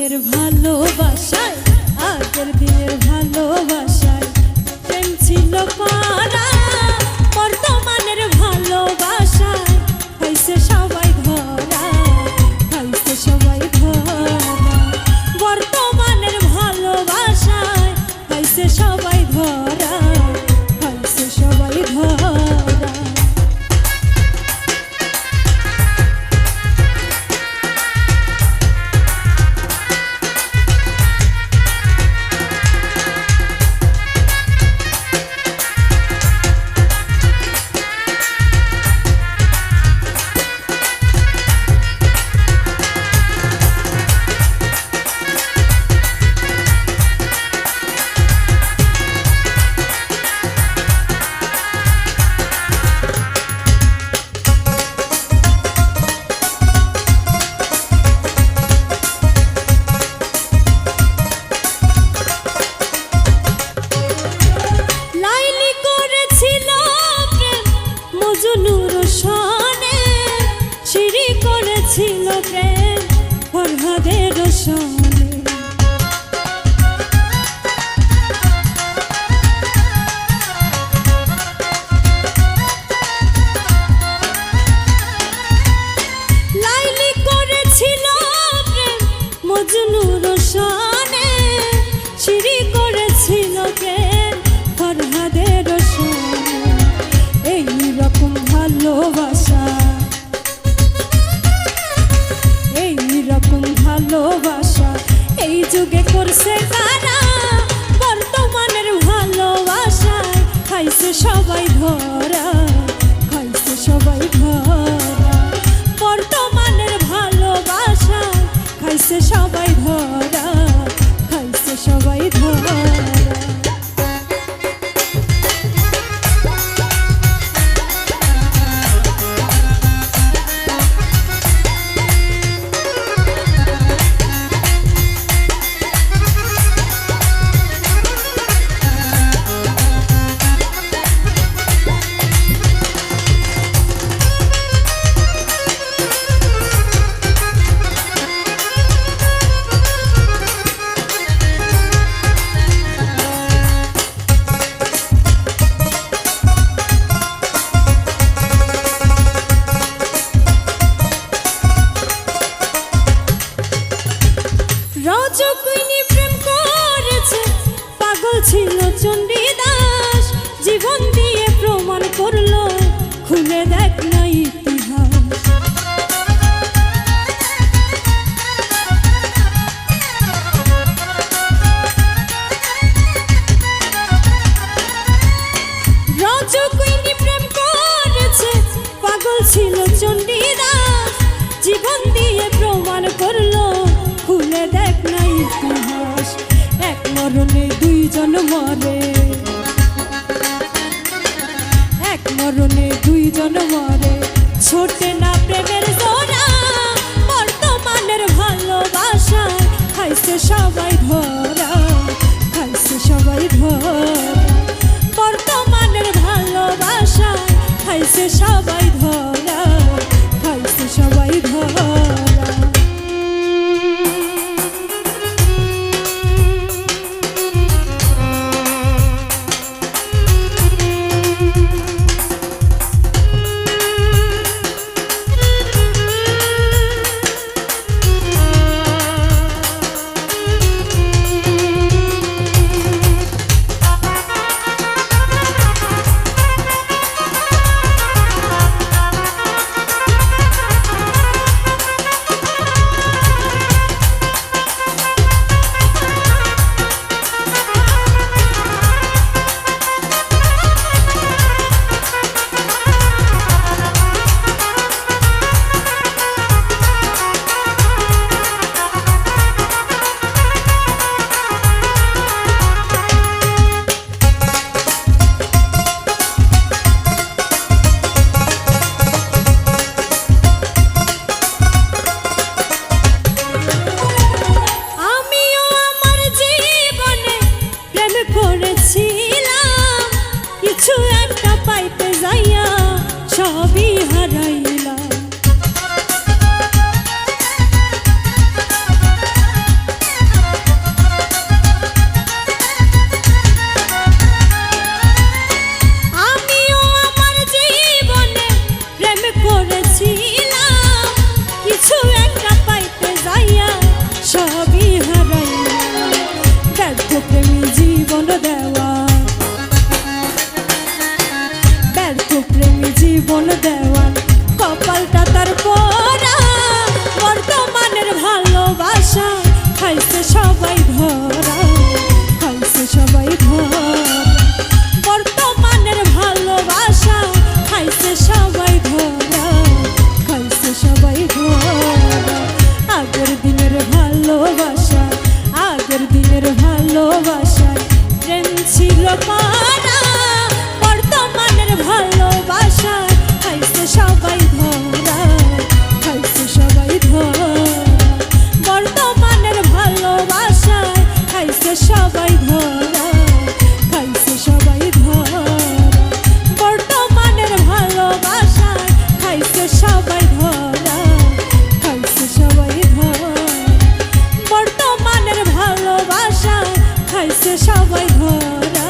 দিনের ভালোবাসায়, আগের দিনের ভালোবাসায় প্রেম ছিল পারা, বর্তমানের ভালোবাসায় খাইছে সবাই ধরা, খাইছে সবাই ধরা, বর্তমানের ভালোবাসায় খাইছে সবাই ধরা, খাইছে সবাই ধরা। ছিল প্রেম ফরহাদের সনে, লাইলি করেছিল প্রেম মজনুর সনে, সিঁড়ি করেছিল প্রেম ফরহাদের সনে। এই রকম ভালোবাসা, ভালোবাসা এই যুগে করছে কারা, বর্তমানের ভালোবাসায় খাইছে সবাই ধরা, খাইছে সবাই ধরা, বর্তমানের ভালোবাসায় খাইছে সবাই ধরা, খাইছে সবাই ধরা। রজকিনী প্রেম করেছে, পাগল ছিল চণ্ডীদাস, জীবন দিয়ে প্রমাণ করলো, খুলে দেখ না ইতিহাস। রজকিনী প্রেম করেছে, পাগল ছিল চণ্ডীদাস, জীবন দিয়ে প্রমাণ করলো, খুলে দেখ না ইতিহাস। এক মরণে দুইজন মরে, এক মরণে দুইজন মরে, ছোটে না প্রেমের জোড়া, বর্তমানের ভালোবাসায় খাইছে সবাই ধরা, খাইছে সবাই ধরা, বর্তমানের ভালোবাসায় খাইছে সবাই ধরা, খাইছে সবাই ধরা। সবাই ধরা আগের দিনের ভালোবাসা আগের দিনের ভালোবাসা প্রেম ছিল করা বর্তমানের ভালোবাসা খাইছে সবাই ধরা খাইছে সবাই ধরা বর্তমানের ভালোবাসা খাইছে সবাই ধরা খাইছে সবাই ধরা বর্তমানের ভালোবাসা খাইছে সবাই ধরা খাইছে সবাই ধরা বর্তমানের ভালোবাসা খাইছে সবাই ধরা